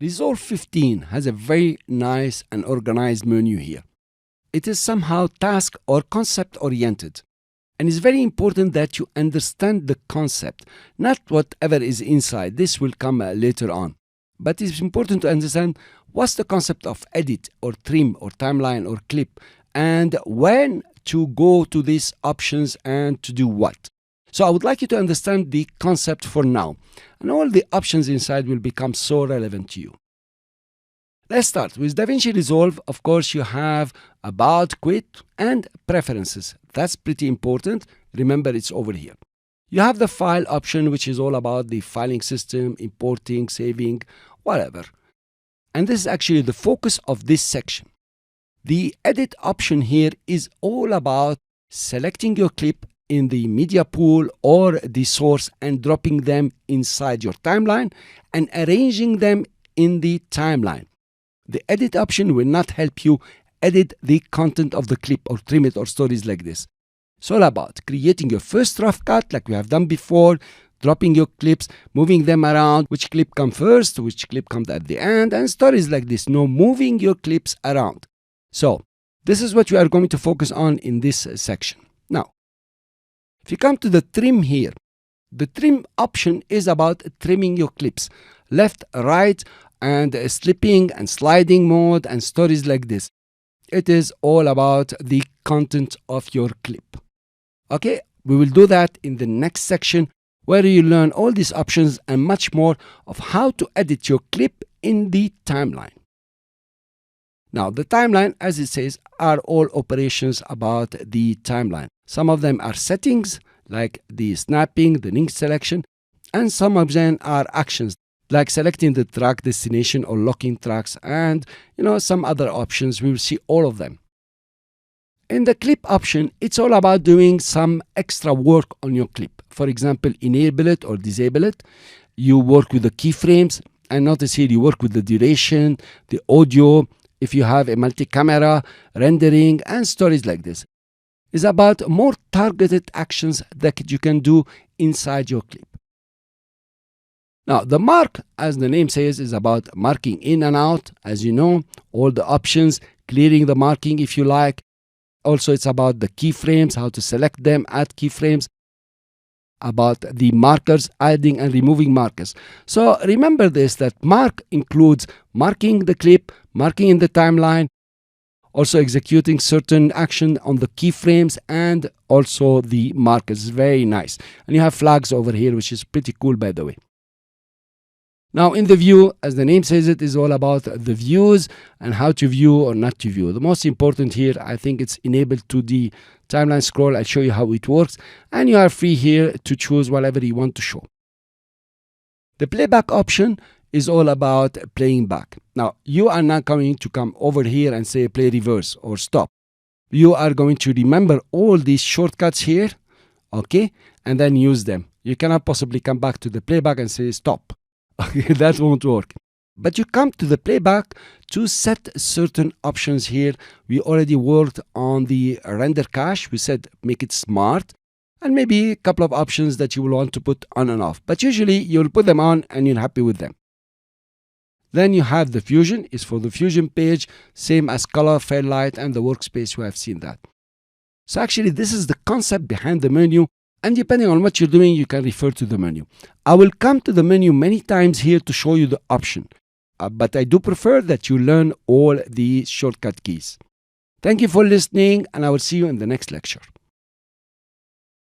Resolve 15 has a very nice and organized menu here. It is somehow task or concept oriented. And it's very important that you understand the concept, not whatever is inside. This will come later on. But it's important to understand what's the concept of edit or trim or timeline or clip, and when to go to these options and to do what. So I would like you to understand the concept for now, and all the options inside will become so relevant to you. Let's start with DaVinci Resolve. Of course, you have About, Quit, and Preferences. That's pretty important. Remember, it's over here. You have the File option, which is all about the filing system, importing, saving, whatever. And this is actually the focus of this section. The Edit option here is all about selecting your clip in the media pool or the source and dropping them inside your timeline and arranging them in the timeline. The Edit option will not help you edit the content of the clip or trim it or stories like this. It's all about creating your first rough cut like we have done before, dropping your clips, moving them around, which clip comes first, which clip comes at the end, and stories like this. No, moving your clips around. So this is what we are going to focus on in this section. Now, if you come to the trim here, the trim option is about trimming your clips, left, right, and slipping and sliding mode and stories like this. It is all about the content of your clip. Okay, we will do that in the next section where you learn all these options and much more of how to edit your clip in the timeline. Now, the timeline, as it says, are all operations about the timeline. Some of them are settings, like the snapping, the link selection, and some of them are actions, like selecting the track destination or locking tracks, and some other options. We will see all of them. In the clip option, it's all about doing some extra work on your clip. For example, enable it or disable it. You work with the keyframes, and notice here you work with the duration, the audio, if you have a multi-camera, rendering, and stories like this. It's about more targeted actions that you can do inside your clip. Now, the mark, as the name says, is about marking in and out. As you know, all the options, clearing the marking if you like. Also, it's about the keyframes, how to select them, add keyframes, about the markers, adding and removing markers. So remember this, that mark includes marking the clip, marking in the timeline, also executing certain action on the keyframes, and also the markers. Very nice. And you have flags over here, which is pretty cool, by the way. Now, in the view, as the name says, it is all about the views and how to view or not to view. The most important here, I think it's enabled to the timeline scroll. I'll show you how it works. And you are free here to choose whatever you want to show. The playback option is all about playing back. Now, you are not going to come over here and say play reverse or stop. You are going to remember all these shortcuts here, okay, and then use them. You cannot possibly come back to the playback and say stop. Okay, that won't work. But you come to the playback to set certain options here. We already worked on the render cache. We said make it smart, and maybe a couple of options that you will want to put on and off. But usually you'll put them on and you're happy with them. Then you have the Fusion, is for the Fusion page, same as color, fairlight, and the workspace. You have seen that. So actually this is the concept behind the menu. And depending on what you're doing, you can refer to the menu. I will come to the menu many times here to show you the option. But I do prefer that you learn all the shortcut keys. Thank you for listening, and I will see you in the next lecture.